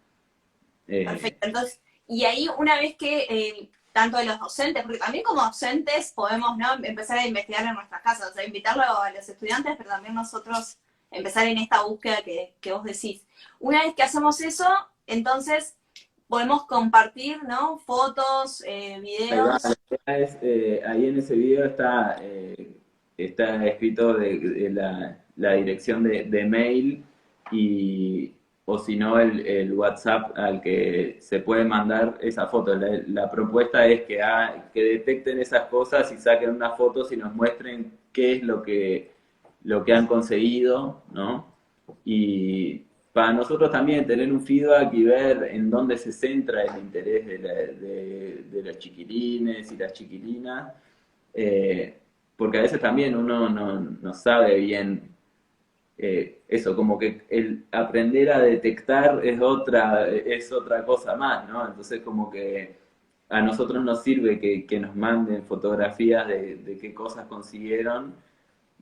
Eh, Perfecto. Entonces, y ahí una vez que tanto de los docentes, porque también como docentes podemos, ¿no?, empezar a investigar en nuestras casas, o sea, invitarlo a los estudiantes, pero también nosotros empezar en esta búsqueda que vos decís. Una vez que hacemos eso, entonces podemos compartir, ¿no?, fotos, Ahí va, la videos. idea es, ahí en ese video está escrito de la dirección de mail y, o si no, el WhatsApp al que se puede mandar esa foto. La propuesta es que detecten esas cosas y saquen unas fotos y nos muestren qué es lo que han conseguido, ¿no? Y para nosotros también tener un feedback y ver en dónde se centra el interés de los chiquilines y las chiquilinas, porque a veces también uno no sabe bien eso, como que el aprender a detectar es otra cosa más, ¿no? Entonces como que a nosotros nos sirve que nos manden fotografías de qué cosas consiguieron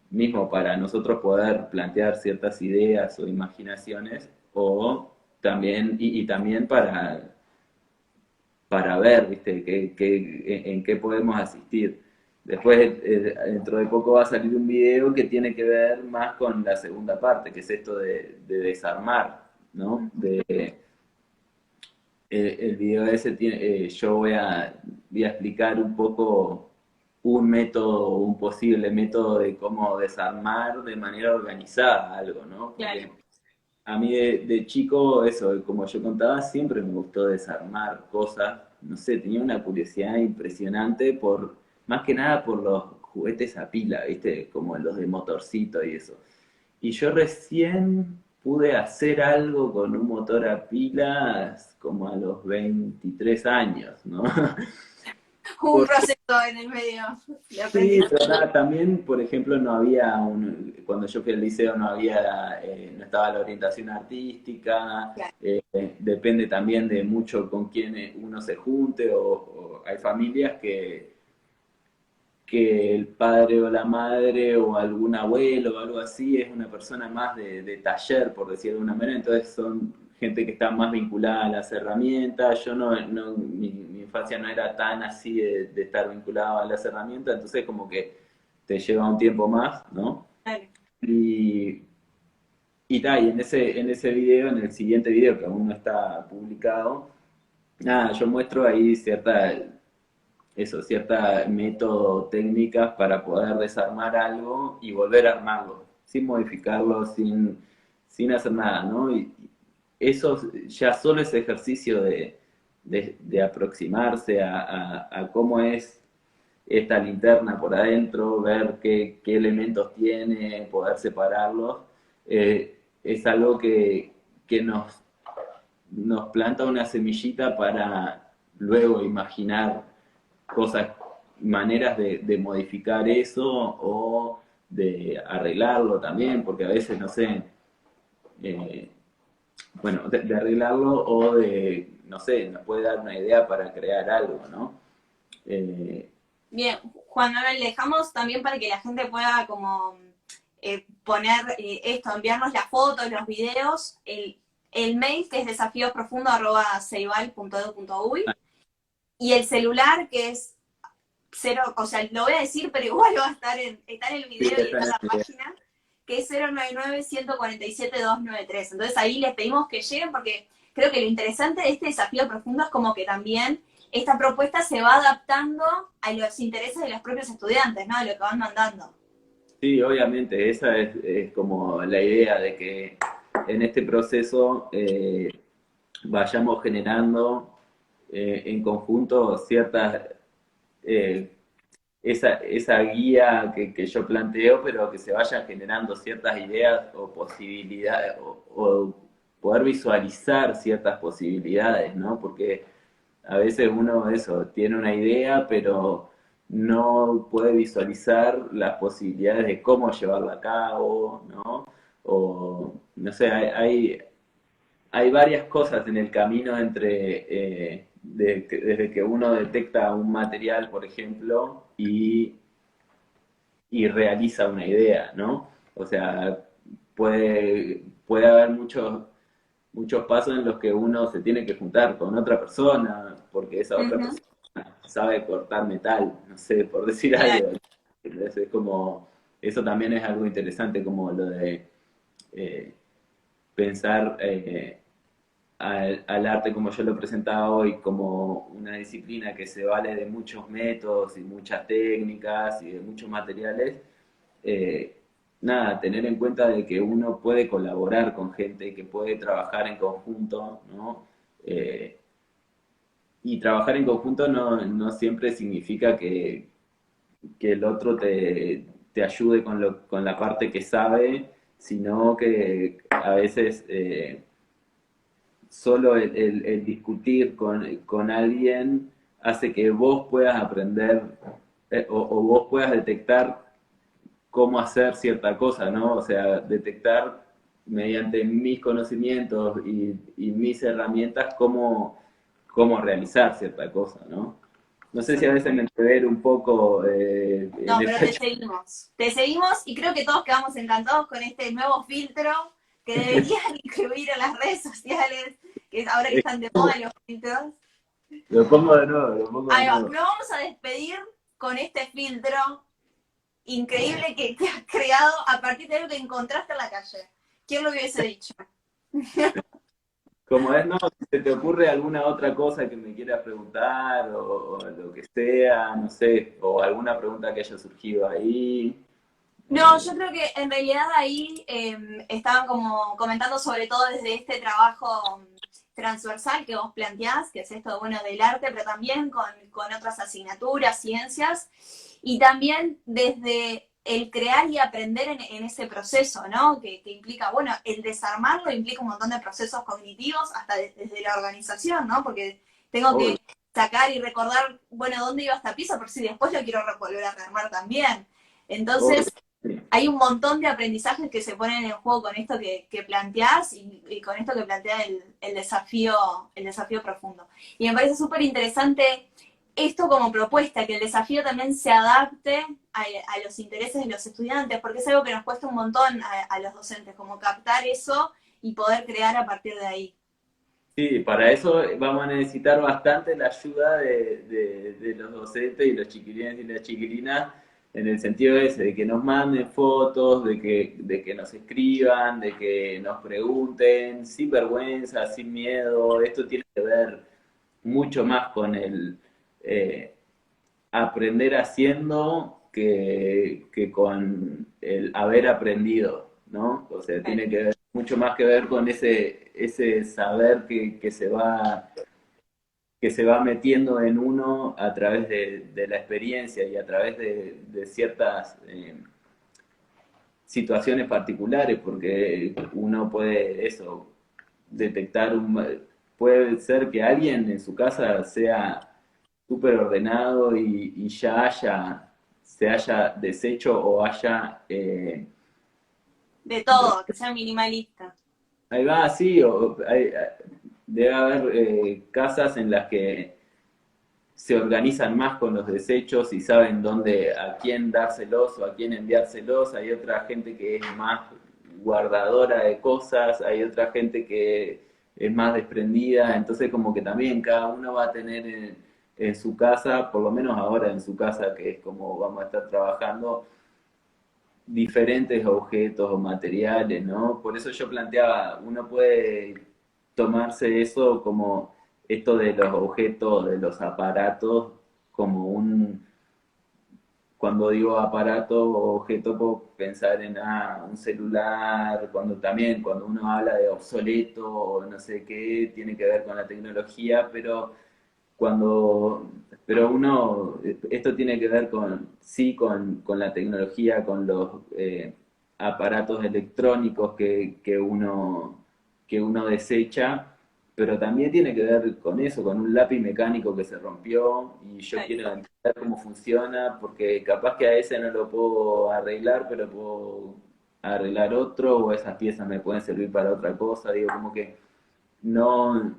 mismo para nosotros poder plantear ciertas ideas o imaginaciones, o también, y también para ver, ¿viste?, en qué podemos asistir. Después, dentro de poco va a salir un video que tiene que ver más con la segunda parte, que es esto de desarmar, ¿no? El video ese yo voy a explicar un poco un método, un posible método de cómo desarmar de manera organizada algo, ¿no? Claro. Porque a mí de chico, eso, como yo contaba, siempre me gustó desarmar cosas. No sé, tenía una curiosidad impresionante más que nada por los juguetes a pila, ¿viste? Como los de motorcito y eso. Y yo recién pude hacer algo con un motor a pilas como a los 23 años, ¿no? Hubo un proceso en el medio de Sí, aprendizaje. pero nada, también, por ejemplo, no había cuando yo fui al liceo no estaba la orientación artística, Claro. depende también de mucho con quién uno se junte, o hay familias que el padre o la madre o algún abuelo o algo así es una persona más de taller, por decirlo de alguna manera, entonces son gente que está más vinculada a las herramientas. Yo mi infancia no era tan así de estar vinculado a las herramientas, entonces como que te lleva un tiempo más, ¿no? Claro. Y, y en ese video, en el siguiente video que aún no está publicado, nada, yo muestro ahí cierta método, técnicas para poder desarmar algo y volver a armarlo, sin modificarlo, sin hacer nada, ¿no? Y eso, ya solo ese ejercicio de aproximarse a cómo es esta linterna por adentro, ver qué elementos tiene, poder separarlos, es algo que nos planta una semillita para luego imaginar cosas, maneras de modificar eso o de arreglarlo también, porque a veces, no sé, eh, bueno, de arreglarlo o no sé, nos puede dar una idea para crear algo, ¿no? Eh, Bien, Juan Manuel, le dejamos también para que la gente pueda como poner esto, enviarnos las fotos, los videos, el mail que es desafíosprofundo@ceibal.edu.uy y el celular que es cero, o sea, lo voy a decir, pero igual va a está en el sí, video y está en la página, que es 099-147-293. Entonces ahí les pedimos que lleguen porque creo que lo interesante de este desafío profundo es como que también esta propuesta se va adaptando a los intereses de los propios estudiantes, ¿no? A lo que van mandando. Sí, obviamente, esa es como la idea de que en este proceso vayamos generando en conjunto ciertas, eh, esa guía que yo planteo, pero que se vayan generando ciertas ideas o posibilidades, o poder visualizar ciertas posibilidades, ¿no? Porque a veces uno eso, tiene una idea, pero no puede visualizar las posibilidades de cómo llevarla a cabo, ¿no? O, no sé, hay varias cosas en el camino entre, desde que uno detecta un material, por ejemplo, y realiza una idea, ¿no? O sea, puede haber muchos pasos en los que uno se tiene que juntar con otra persona, porque esa otra Ujú, persona sabe cortar metal, no sé, por decir claro. algo. Entonces es como, eso también es algo interesante, como lo de eh, pensar al arte como yo lo presentaba hoy, como una disciplina que se vale de muchos métodos y muchas técnicas y de muchos materiales. eh, Nada, tener en cuenta de que uno puede colaborar con gente, que puede trabajar en conjunto, ¿no? Eh, y trabajar en conjunto no siempre significa que el otro te ayude con la parte que sabe, sino que a veces solo el discutir con alguien hace que vos puedas aprender o vos puedas detectar cómo hacer cierta cosa, ¿no? O sea, detectar mediante mis conocimientos y mis herramientas cómo realizar cierta cosa, ¿no? No sé si a veces me entrever un poco en No, pero esta te charla. seguimos. Te seguimos y creo que todos quedamos encantados con este nuevo filtro que deberían incluir en las redes sociales, que es ahora que están de moda los filtros. Lo pongo de nuevo, lo pongo de Ahí va. nuevo. Nos vamos a despedir con este filtro increíble que te has creado a partir de algo que encontraste en la calle. ¿Quién lo hubiese dicho? Como es, no, si se te ocurre alguna otra cosa que me quieras preguntar o lo que sea, no sé, o alguna pregunta que haya surgido ahí. No, eh, yo creo que en realidad ahí estaban como comentando sobre todo desde este trabajo transversal que vos planteás, que es esto, bueno, del arte, pero también con otras asignaturas, ciencias, y también desde el crear y aprender en ese proceso, ¿no? Que implica, bueno, el desarmarlo implica un montón de procesos cognitivos, hasta desde la organización, ¿no? Porque tengo obvio, que sacar y recordar, bueno, dónde iba esta pieza, por si después lo quiero volver a rearmar también. obvio, Entonces, sí. hay un montón de aprendizajes que se ponen en juego con esto que planteás y con esto que plantea el desafío profundo. Y me parece súper interesante esto como propuesta, que el desafío también se adapte a los intereses de los estudiantes, porque es algo que nos cuesta un montón a los docentes, como captar eso y poder crear a partir de ahí. Sí, para eso vamos a necesitar bastante la ayuda de los docentes y los chiquilines y las chiquilinas en el sentido ese, de que nos manden fotos, de que nos escriban, de que nos pregunten, sin vergüenza, sin miedo. Esto tiene que ver mucho más con el eh, aprender haciendo que con el haber aprendido, ¿no? O sea, tiene que ver mucho más que ver con ese saber que se va metiendo en uno a través de la experiencia y a través de ciertas situaciones particulares, porque uno puede eso, detectar puede ser que alguien en su casa sea súper ordenado y ya se haya deshecho o haya, De todo, que sea minimalista. ahí va, sí, debe haber casas en las que se organizan más con los desechos y saben dónde, a quién dárselos o a quién enviárselos. Hay otra gente que es más guardadora de cosas, hay otra gente que es más desprendida, entonces como que también cada uno va a tener en su casa, por lo menos ahora en su casa, que es como vamos a estar trabajando, diferentes objetos o materiales, ¿no? Por eso yo planteaba, uno puede tomarse eso como esto de los objetos, de los aparatos, como cuando digo aparato o objeto, puedo pensar en un celular, cuando uno habla de obsoleto o no sé qué, tiene que ver con la tecnología, cuando, esto tiene que ver sí, con la tecnología, con los aparatos electrónicos que uno desecha, pero también tiene que ver con eso, con un lápiz mecánico que se rompió y yo quiero Exacto. entender cómo funciona, porque capaz que a ese no lo puedo arreglar, pero puedo arreglar otro, o esas piezas me pueden servir para otra cosa, digo, como que no,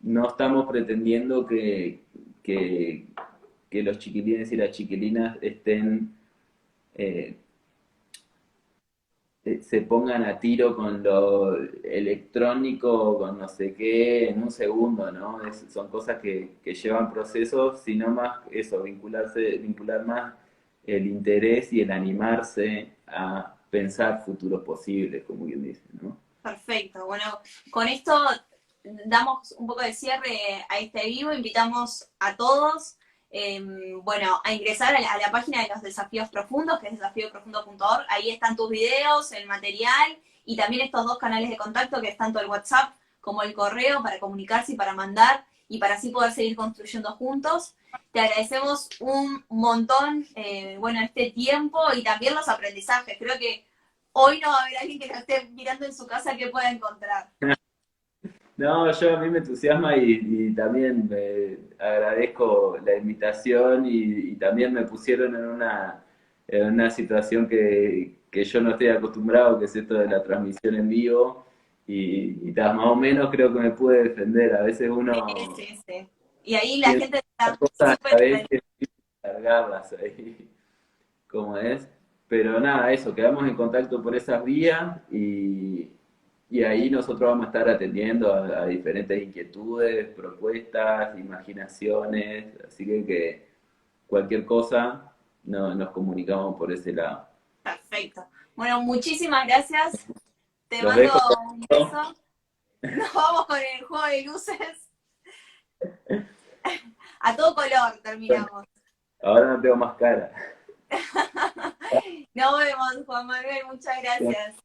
no estamos pretendiendo que, que los chiquilines y las chiquilinas eh, se pongan a tiro con lo electrónico, con no sé qué, en un segundo, ¿no? Son cosas que llevan procesos, sino más eso, vincular más el interés y el animarse a pensar futuros posibles, como quien dice, ¿no? Perfecto. Bueno, con esto damos un poco de cierre a este vivo, invitamos a todos, bueno, a ingresar a la página de los desafíos profundos, que es desafioprofundo.org. Ahí están tus videos, el material y también estos dos canales de contacto, que es tanto el WhatsApp como el correo, para comunicarse y para mandar y para así poder seguir construyendo juntos. Te agradecemos un montón, bueno, este tiempo y también los aprendizajes. Creo que hoy no va a haber alguien que lo esté mirando en su casa que pueda encontrar. No, a mí me entusiasma y también me agradezco la invitación y también me pusieron en una situación que yo no estoy acostumbrado, que es esto de la transmisión en vivo más o menos creo que me pude defender. A veces Sí, uno sí, sí. Y ahí la piensa gente las está cosas a súper... la vez que cargarlas ahí, como es. Pero nada, eso, quedamos en contacto por esas vías y ahí nosotros vamos a estar atendiendo a diferentes inquietudes, propuestas, imaginaciones, así que cualquier cosa nos comunicamos por ese lado. perfecto. Bueno, muchísimas gracias. Te Los mando dejo. un beso. Nos vamos con el juego de luces. A todo color terminamos. Ahora no tengo más cara. Nos vemos, Juan Manuel. Muchas gracias.